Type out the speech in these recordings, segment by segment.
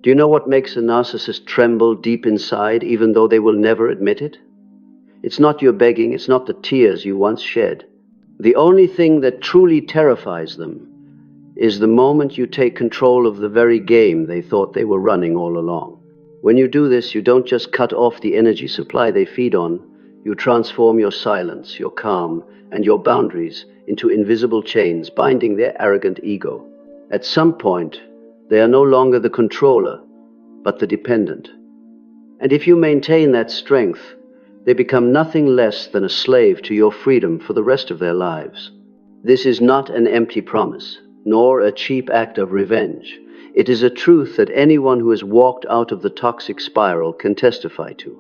Do you know what makes a narcissist tremble deep inside, even though they will never admit it? It's not your begging, it's not the tears you once shed. The only thing that truly terrifies them is the moment you take control of the very game they thought they were running all along. When you do this, you don't just cut off the energy supply they feed on, you transform your silence, your calm, and your boundaries into invisible chains binding their arrogant ego. At some point, they are no longer the controller, but the dependent. And if you maintain that strength, they become nothing less than a slave to your freedom for the rest of their lives. This is not an empty promise, nor a cheap act of revenge. It is a truth that anyone who has walked out of the toxic spiral can testify to.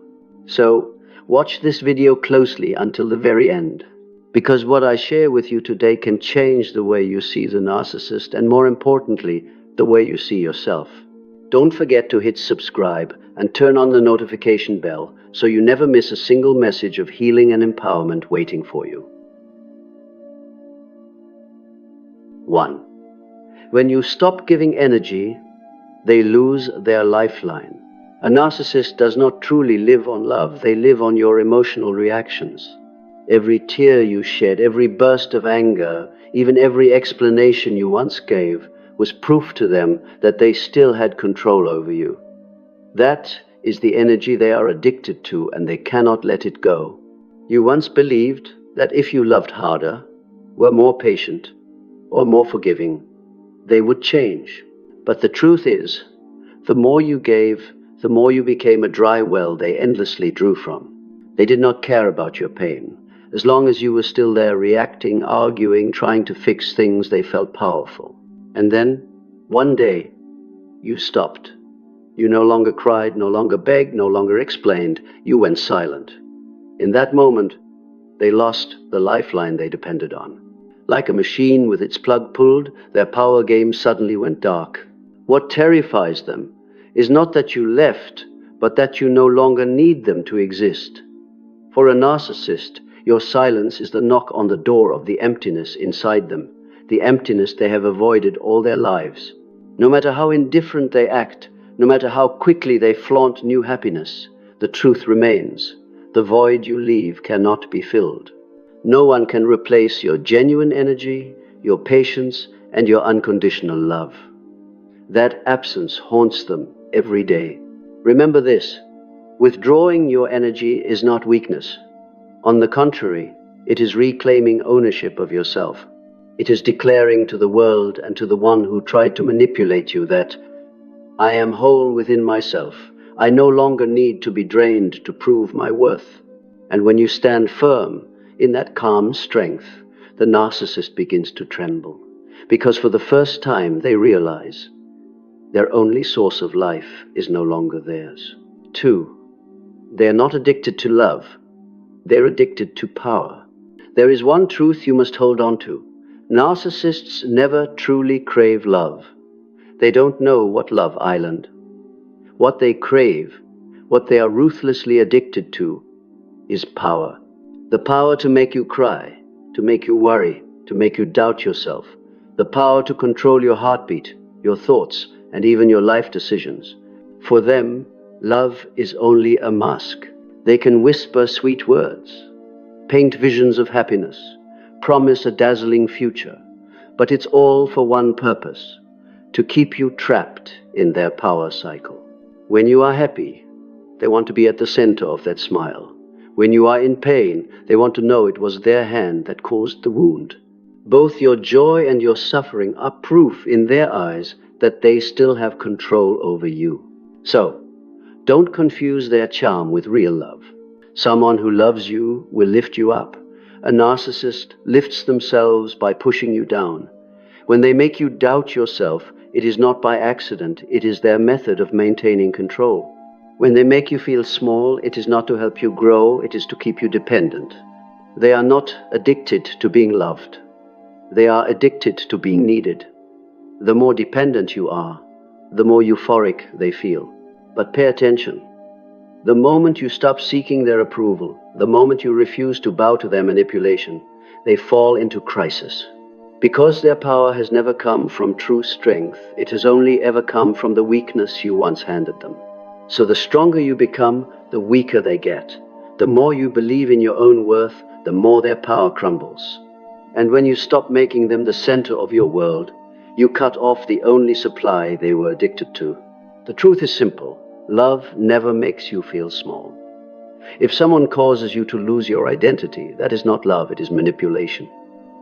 So, watch this video closely until the very end, because what I share with you today can change the way you see the narcissist, and more importantly, the way you see yourself. Don't forget to hit subscribe and turn on the notification bell so you never miss a single message of healing and empowerment waiting for you. 1. When you stop giving energy, they lose their lifeline. A narcissist does not truly live on love, they live on your emotional reactions. Every tear you shed, every burst of anger, even every explanation you once gave, was proof to them that they still had control over you. That is the energy they are addicted to, and they cannot let it go. You once believed that if you loved harder, were more patient, or more forgiving, they would change. But the truth is, the more you gave, the more you became a dry well they endlessly drew from. They did not care about your pain. As long as you were still there reacting, arguing, trying to fix things, they felt powerful. And then, one day, you stopped. You no longer cried, no longer begged, no longer explained. You went silent. In that moment, they lost the lifeline they depended on. Like a machine with its plug pulled, their power game suddenly went dark. What terrifies them is not that you left, but that you no longer need them to exist. For a narcissist, your silence is the knock on the door of the emptiness inside them, the emptiness they have avoided all their lives. No matter how indifferent they act, no matter how quickly they flaunt new happiness, the truth remains. The void you leave cannot be filled. No one can replace your genuine energy, your patience, and your unconditional love. That absence haunts them every day. Remember this: withdrawing your energy is not weakness. On the contrary, it is reclaiming ownership of yourself. It is declaring to the world and to the one who tried to manipulate you that I am whole within myself. I no longer need to be drained to prove my worth. And when you stand firm in that calm strength, the narcissist begins to tremble, because for the first time they realize their only source of life is no longer theirs. 2. They are not addicted to love. They're addicted to power. There is one truth you must hold on to. Narcissists never truly crave love. They don't know what love island. What they crave, what they are ruthlessly addicted to, is power. The power to make you cry, to make you worry, to make you doubt yourself. The power to control your heartbeat, your thoughts, and even your life decisions. For them, love is only a mask. They can whisper sweet words, paint visions of happiness, promise a dazzling future, but it's all for one purpose: to keep you trapped in their power cycle. When you are happy, they want to be at the center of that smile. When you are in pain, they want to know it was their hand that caused the wound. Both your joy and your suffering are proof in their eyes that they still have control over you. So, don't confuse their charm with real love. Someone who loves you will lift you up. A narcissist lifts themselves by pushing you down. When they make you doubt yourself, it is not by accident, it is their method of maintaining control. When they make you feel small, it is not to help you grow, it is to keep you dependent. They are not addicted to being loved. They are addicted to being needed. The more dependent you are, the more euphoric they feel. But pay attention. The moment you stop seeking their approval, the moment you refuse to bow to their manipulation, they fall into crisis. Because their power has never come from true strength, it has only ever come from the weakness you once handed them. So the stronger you become, the weaker they get. The more you believe in your own worth, the more their power crumbles. And when you stop making them the center of your world, you cut off the only supply they were addicted to. The truth is simple. Love never makes you feel small. If someone causes you to lose your identity, that is not love, it is manipulation.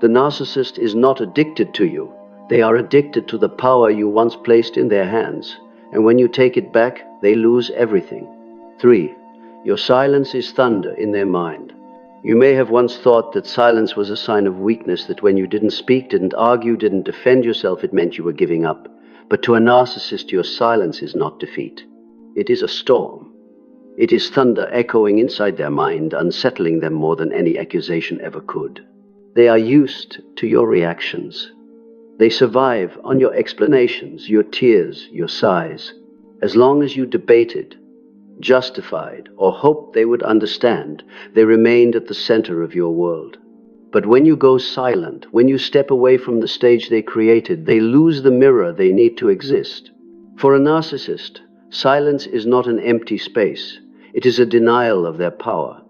The narcissist is not addicted to you. They are addicted to the power you once placed in their hands. And when you take it back, they lose everything. 3. Your silence is thunder in their mind. You may have once thought that silence was a sign of weakness, that when you didn't speak, didn't argue, didn't defend yourself, it meant you were giving up. But to a narcissist, your silence is not defeat. It is a storm. It is thunder echoing inside their mind, unsettling them more than any accusation ever could. They are used to your reactions. They survive on your explanations, your tears, your sighs. As long as you debated, justified, or hoped they would understand, they remained at the center of your world. But when you go silent, when you step away from the stage they created, they lose the mirror they need to exist. For a narcissist, silence is not an empty space. It is a denial of their power.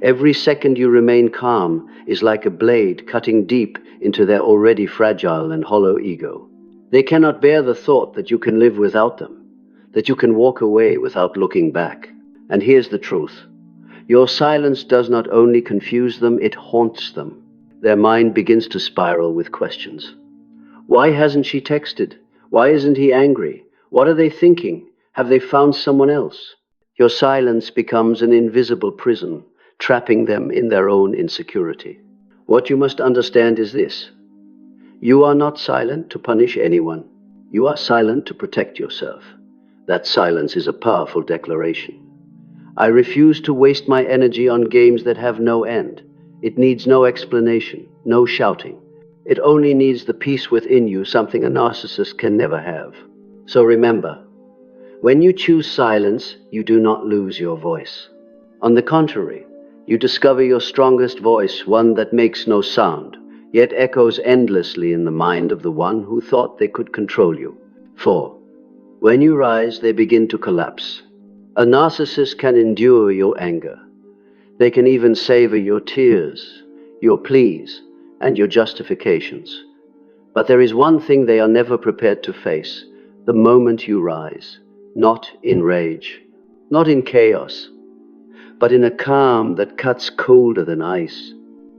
Every second you remain calm is like a blade cutting deep into their already fragile and hollow ego. They cannot bear the thought that you can live without them, that you can walk away without looking back. And here's the truth. Your silence does not only confuse them, it haunts them. Their mind begins to spiral with questions. Why hasn't she texted? Why isn't he angry? What are they thinking? Have they found someone else? Your silence becomes an invisible prison, trapping them in their own insecurity. What you must understand is this. You are not silent to punish anyone. You are silent to protect yourself. That silence is a powerful declaration. I refuse to waste my energy on games that have no end. It needs no explanation, no shouting. It only needs the peace within you, something a narcissist can never have. So remember, when you choose silence, you do not lose your voice. On the contrary, you discover your strongest voice, one that makes no sound, yet echoes endlessly in the mind of the one who thought they could control you. 4. When you rise, they begin to collapse. A narcissist can endure your anger. They can even savor your tears, your pleas, and your justifications. But there is one thing they are never prepared to face: the moment you rise, not in rage, not in chaos, but in a calm that cuts colder than ice.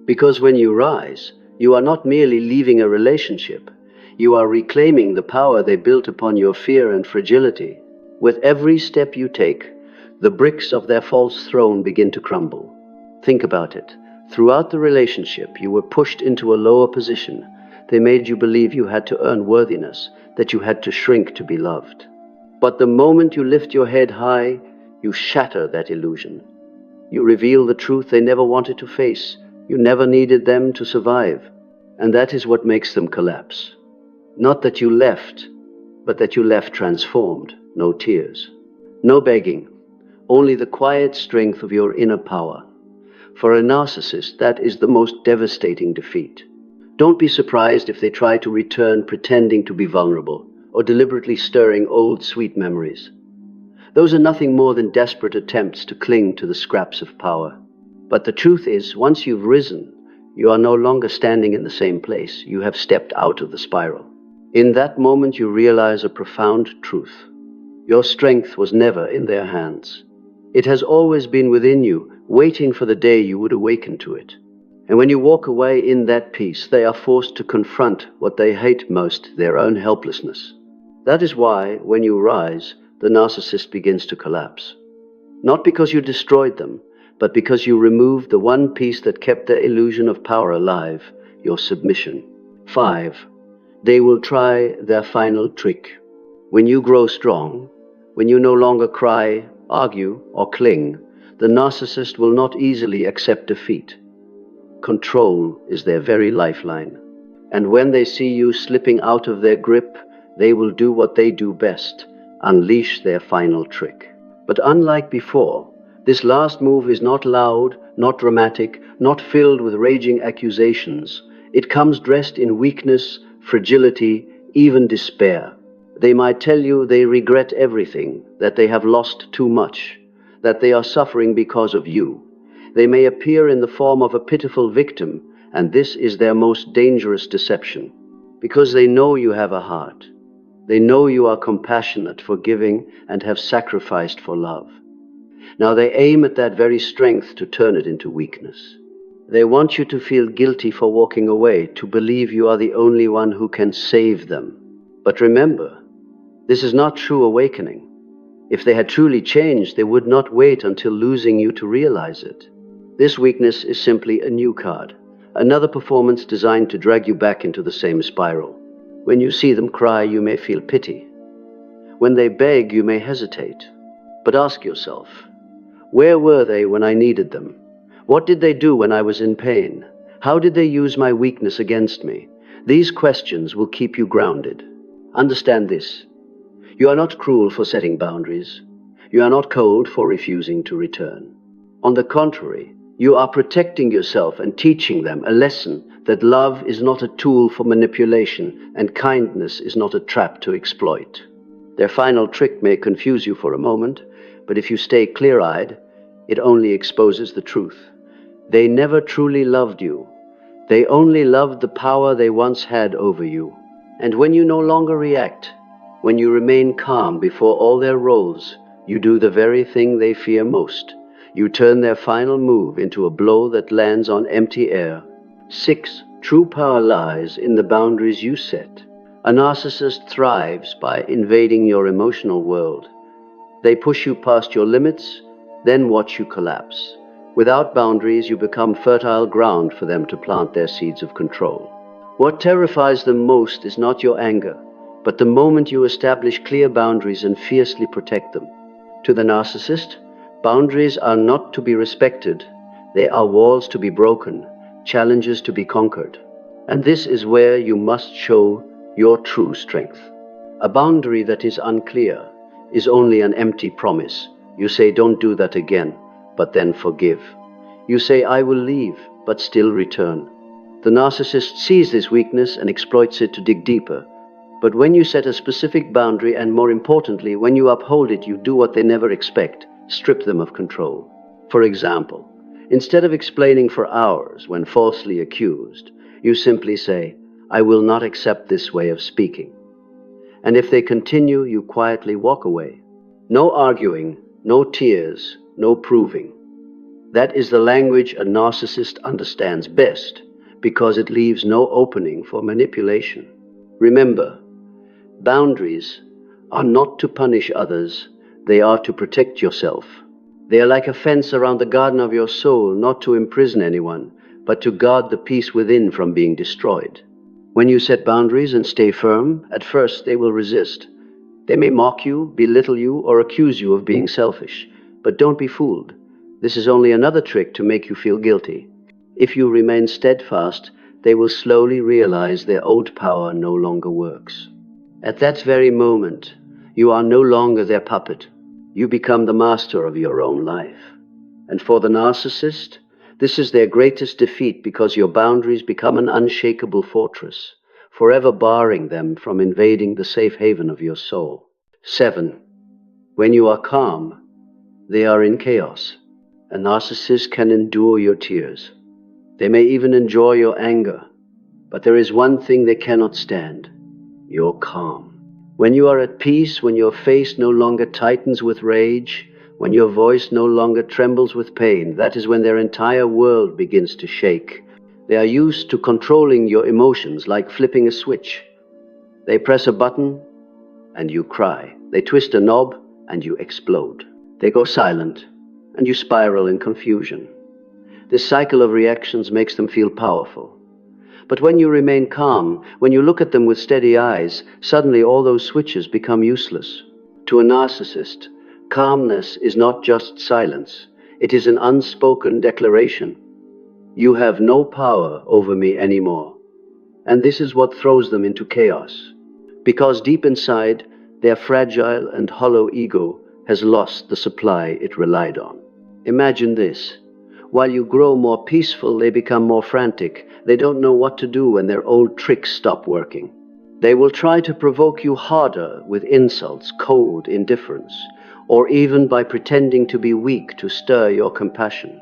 Because when you rise, you are not merely leaving a relationship. You are reclaiming the power they built upon your fear and fragility. With every step you take, the bricks of their false throne begin to crumble. Think about it. Throughout the relationship, you were pushed into a lower position. They made you believe you had to earn worthiness, that you had to shrink to be loved. But the moment you lift your head high, you shatter that illusion. You reveal the truth they never wanted to face. You never needed them to survive. And that is what makes them collapse. Not that you left, but that you left transformed. No tears, no begging, only the quiet strength of your inner power. For a narcissist, that is the most devastating defeat. Don't be surprised if they try to return pretending to be vulnerable or deliberately stirring old sweet memories. Those are nothing more than desperate attempts to cling to the scraps of power. But the truth is, once you've risen, you are no longer standing in the same place. You have stepped out of the spiral. In that moment, you realize a profound truth. Your strength was never in their hands. It has always been within you, waiting for the day you would awaken to it. And when you walk away in that peace, they are forced to confront what they hate most, their own helplessness. That is why, when you rise, the narcissist begins to collapse. Not because you destroyed them, but because you removed the one piece that kept their illusion of power alive, your submission. 5. They will try their final trick. When you grow strong, when you no longer cry, argue, or cling, the narcissist will not easily accept defeat. Control is their very lifeline. And when they see you slipping out of their grip, they will do what they do best: unleash their final trick. But unlike before, this last move is not loud, not dramatic, not filled with raging accusations. It comes dressed in weakness, fragility, even despair. They might tell you they regret everything, that they have lost too much, that they are suffering because of you. They may appear in the form of a pitiful victim, and this is their most dangerous deception, because they know you have a heart. They know you are compassionate, forgiving, and have sacrificed for love. Now they aim at that very strength to turn it into weakness. They want you to feel guilty for walking away, to believe you are the only one who can save them. But remember, this is not true awakening. If they had truly changed, they would not wait until losing you to realize it. This weakness is simply a new card, another performance designed to drag you back into the same spiral. When you see them cry, you may feel pity. When they beg, you may hesitate. But ask yourself, where were they when I needed them? What did they do when I was in pain? How did they use my weakness against me? These questions will keep you grounded. Understand this. You are not cruel for setting boundaries. You are not cold for refusing to return. On the contrary, you are protecting yourself and teaching them a lesson that love is not a tool for manipulation and kindness is not a trap to exploit. Their final trick may confuse you for a moment, but if you stay clear-eyed, it only exposes the truth. They never truly loved you. They only loved the power they once had over you. And when you no longer react, when you remain calm before all their roles, you do the very thing they fear most. You turn their final move into a blow that lands on empty air. 6. True power lies in the boundaries you set. A narcissist thrives by invading your emotional world. They push you past your limits, then watch you collapse. Without boundaries, you become fertile ground for them to plant their seeds of control. What terrifies them most is not your anger, but the moment you establish clear boundaries and fiercely protect them. To the narcissist, boundaries are not to be respected. They are walls to be broken, challenges to be conquered. And this is where you must show your true strength. A boundary that is unclear is only an empty promise. You say, don't do that again, but then forgive. You say, I will leave, but still return. The narcissist sees this weakness and exploits it to dig deeper. But when you set a specific boundary, and more importantly, when you uphold it, you do what they never expect, strip them of control. For example, instead of explaining for hours when falsely accused, you simply say, I will not accept this way of speaking. And if they continue, you quietly walk away. No arguing, no tears, no proving. That is the language a narcissist understands best, because it leaves no opening for manipulation. Remember, boundaries are not to punish others, they are to protect yourself. They are like a fence around the garden of your soul, not to imprison anyone, but to guard the peace within from being destroyed. When you set boundaries and stay firm, at first they will resist. They may mock you, belittle you, or accuse you of being selfish. But don't be fooled. This is only another trick to make you feel guilty. If you remain steadfast, they will slowly realize their old power no longer works. At that very moment, you are no longer their puppet. You become the master of your own life. And for the narcissist, this is their greatest defeat, because your boundaries become an unshakable fortress, forever barring them from invading the safe haven of your soul. 7. When you are calm, they are in chaos. A narcissist can endure your tears. They may even enjoy your anger. But there is one thing they cannot stand: your calm. When you are at peace, when your face no longer tightens with rage, when your voice no longer trembles with pain, that is when their entire world begins to shake. They are used to controlling your emotions like flipping a switch. They press a button and you cry. They twist a knob and you explode. They go silent and you spiral in confusion. This cycle of reactions makes them feel powerful. But when you remain calm, when you look at them with steady eyes, suddenly all those switches become useless. To a narcissist, calmness is not just silence. It is an unspoken declaration. You have no power over me anymore. And this is what throws them into chaos. Because deep inside, their fragile and hollow ego has lost the supply it relied on. Imagine this. While you grow more peaceful, they become more frantic. They don't know what to do when their old tricks stop working. They will try to provoke you harder with insults, cold indifference, or even by pretending to be weak to stir your compassion.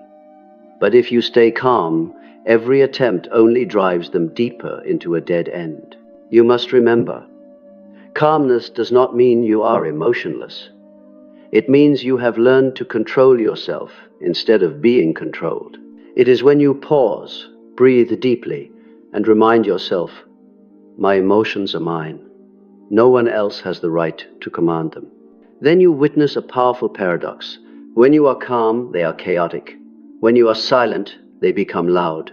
But if you stay calm, every attempt only drives them deeper into a dead end. You must remember, calmness does not mean you are emotionless. It means you have learned to control yourself instead of being controlled. It is when you pause, breathe deeply, and remind yourself, my emotions are mine. No one else has the right to command them. Then you witness a powerful paradox. When you are calm, they are chaotic. When you are silent, they become loud.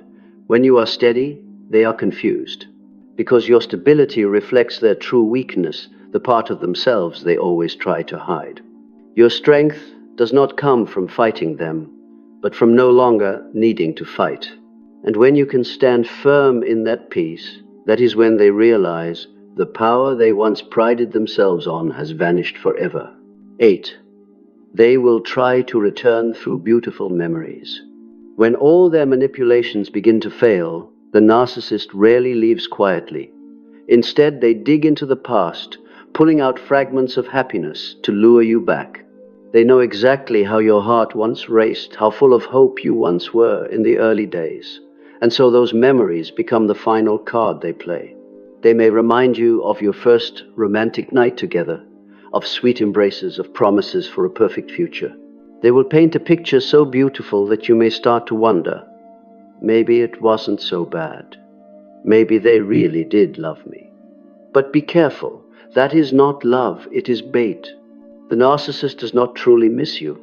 When you are steady, they are confused. Because your stability reflects their true weakness, the part of themselves they always try to hide. Your strength does not come from fighting them, but from no longer needing to fight. And when you can stand firm in that peace, that is when they realize the power they once prided themselves on has vanished forever. 8. They will try to return through beautiful memories. When all their manipulations begin to fail, the narcissist rarely leaves quietly. Instead, they dig into the past, pulling out fragments of happiness to lure you back. They know exactly how your heart once raced, how full of hope you once were in the early days. And so those memories become the final card they play. They may remind you of your first romantic night together, of sweet embraces, of promises for a perfect future. They will paint a picture so beautiful that you may start to wonder, maybe it wasn't so bad. Maybe they really did love me. But be careful, that is not love, it is bait. The narcissist does not truly miss you.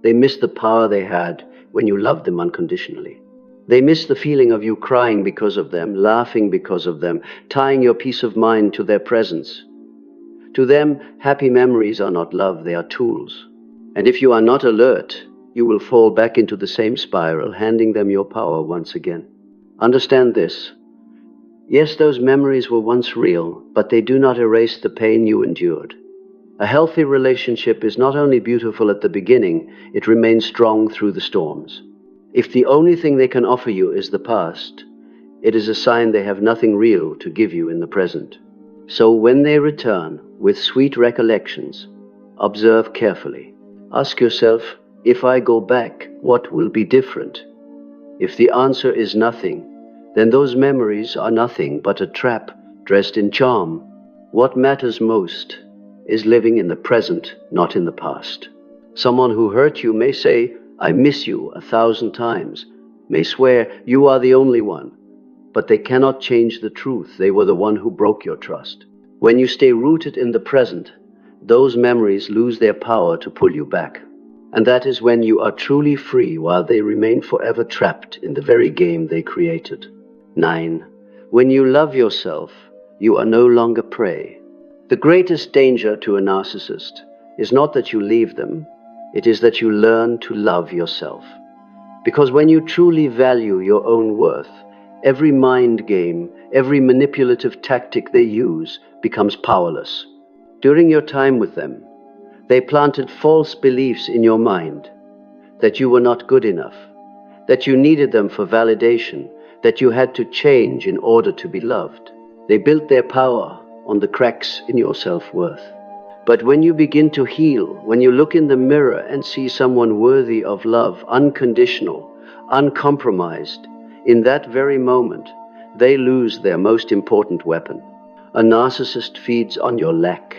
They miss the power they had when you loved them unconditionally. They miss the feeling of you crying because of them, laughing because of them, tying your peace of mind to their presence. To them, happy memories are not love, they are tools. And if you are not alert, you will fall back into the same spiral, handing them your power once again. Understand this. Yes, those memories were once real, but they do not erase the pain you endured. A healthy relationship is not only beautiful at the beginning, it remains strong through the storms. If the only thing they can offer you is the past, it is a sign they have nothing real to give you in the present. So when they return with sweet recollections, observe carefully. Ask yourself, if I go back, what will be different? If the answer is nothing, then those memories are nothing but a trap dressed in charm. What matters most is living in the present, not in the past. Someone who hurt you may say, I miss you 1,000 times, may swear you are the only one, but they cannot change the truth. They were the one who broke your trust. When you stay rooted in the present, those memories lose their power to pull you back. And that is when you are truly free, while they remain forever trapped in the very game they created. 9. When you love yourself, you are no longer prey. The greatest danger to a narcissist is not that you leave them, it is that you learn to love yourself. Because when you truly value your own worth, every mind game, every manipulative tactic they use becomes powerless. During your time with them, they planted false beliefs in your mind, that you were not good enough, that you needed them for validation, that you had to change in order to be loved. They built their power on the cracks in your self-worth. But when you begin to heal, when you look in the mirror and see someone worthy of love, unconditional, uncompromised, in that very moment, they lose their most important weapon. A narcissist feeds on your lack.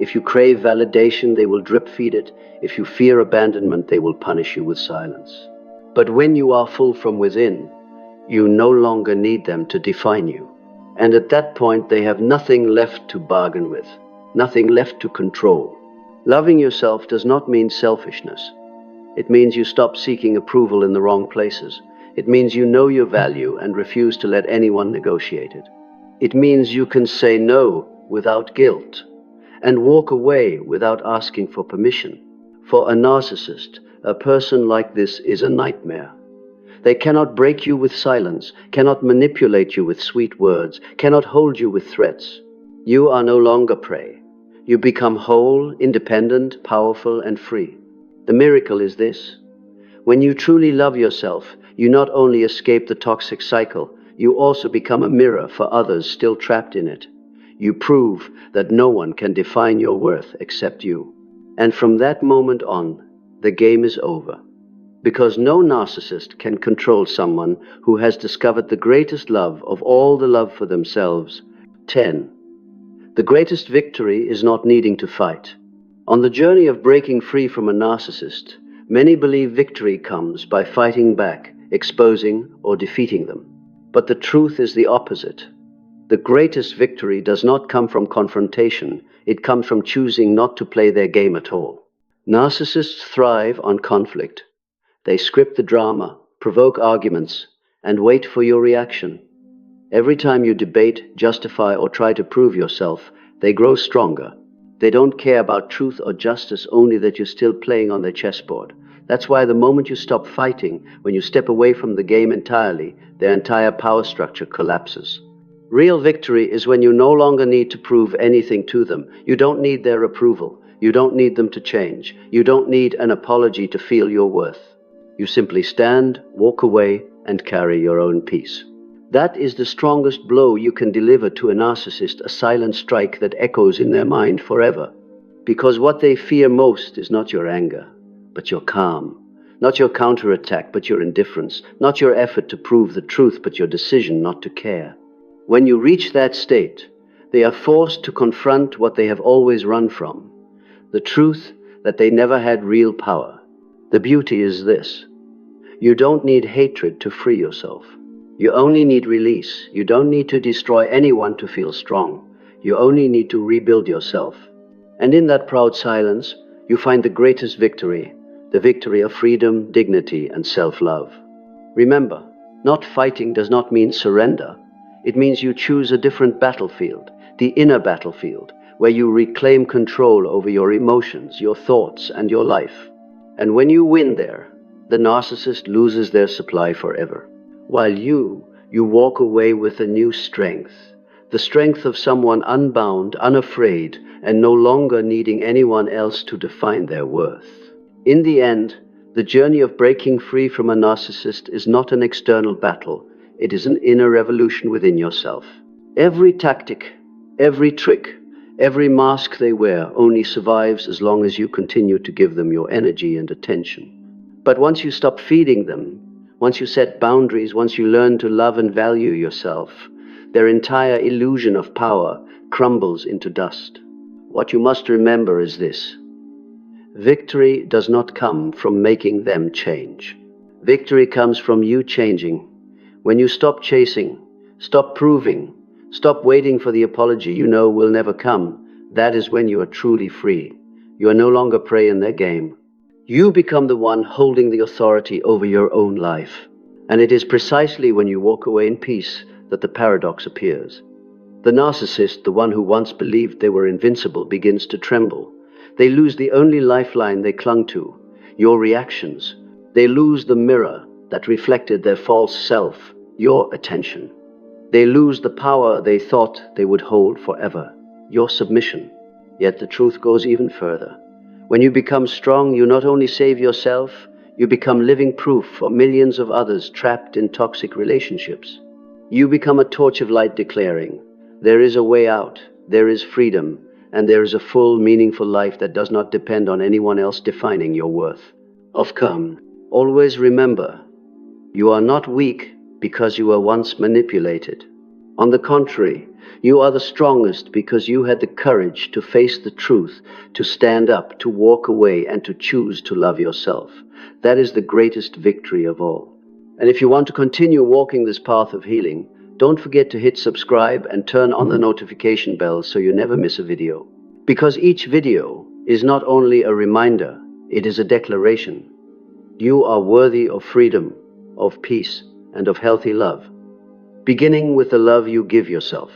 If you crave validation, they will drip feed it. If you fear abandonment, they will punish you with silence. But when you are full from within, you no longer need them to define you. And at that point, they have nothing left to bargain with, nothing left to control. Loving yourself does not mean selfishness. It means you stop seeking approval in the wrong places. It means you know your value and refuse to let anyone negotiate it. It means you can say no without guilt and walk away without asking for permission. For a narcissist, a person like this is a nightmare. They cannot break you with silence, cannot manipulate you with sweet words, cannot hold you with threats. You are no longer prey. You become whole, independent, powerful, and free. The miracle is this. When you truly love yourself, you not only escape the toxic cycle, you also become a mirror for others still trapped in it. You prove that no one can define your worth except you. And from that moment on, the game is over. Because no narcissist can control someone who has discovered the greatest love of all, the love for themselves. 10. The greatest victory is not needing to fight. On the journey of breaking free from a narcissist, many believe victory comes by fighting back, exposing, or defeating them. But the truth is the opposite. The greatest victory does not come from confrontation, it comes from choosing not to play their game at all. Narcissists thrive on conflict. They script the drama, provoke arguments, and wait for your reaction. Every time you debate, justify, or try to prove yourself, they grow stronger. They don't care about truth or justice, only that you're still playing on their chessboard. That's why the moment you stop fighting, when you step away from the game entirely, their entire power structure collapses. Real victory is when you no longer need to prove anything to them. You don't need their approval. You don't need them to change. You don't need an apology to feel your worth. You simply stand, walk away, and carry your own peace. That is the strongest blow you can deliver to a narcissist, a silent strike that echoes in their mind forever. Because what they fear most is not your anger, but your calm. Not your counterattack, but your indifference. Not your effort to prove the truth, but your decision not to care. When you reach that state, they are forced to confront what they have always run from, the truth that they never had real power. The beauty is this: you don't need hatred to free yourself. You only need release. You don't need to destroy anyone to feel strong. You only need to rebuild yourself. And in that proud silence, you find the greatest victory, the victory of freedom, dignity, and self-love. Remember, not fighting does not mean surrender. It means you choose a different battlefield, the inner battlefield, where you reclaim control over your emotions, your thoughts, and your life. And when you win there, the narcissist loses their supply forever. While you walk away with a new strength, the strength of someone unbound, unafraid, and no longer needing anyone else to define their worth. In the end, the journey of breaking free from a narcissist is not an external battle. It is an inner revolution within yourself. Every tactic, every trick, every mask they wear only survives as long as you continue to give them your energy and attention. But once you stop feeding them, once you set boundaries, once you learn to love and value yourself, their entire illusion of power crumbles into dust. What you must remember is this: victory does not come from making them change. Victory comes from you changing. When you stop chasing, stop proving, stop waiting for the apology you know will never come, that is when you are truly free. You are no longer prey in their game. You become the one holding the authority over your own life. And it is precisely when you walk away in peace that the paradox appears. The narcissist, the one who once believed they were invincible, begins to tremble. They lose the only lifeline they clung to, your reactions. They lose the mirror that reflected their false self, your attention. They lose the power they thought they would hold forever, your submission. Yet the truth goes even further. When you become strong, you not only save yourself, you become living proof for millions of others trapped in toxic relationships. You become a torch of light declaring, there is a way out, there is freedom, and there is a full, meaningful life that does not depend on anyone else defining your worth. Always remember, you are not weak because you were once manipulated. On the contrary, you are the strongest because you had the courage to face the truth, to stand up, to walk away, and to choose to love yourself. That is the greatest victory of all. And if you want to continue walking this path of healing, don't forget to hit subscribe and turn on the notification bell so you never miss a video. Because each video is not only a reminder, it is a declaration. You are worthy of freedom, of peace, and of healthy love, beginning with the love you give yourself.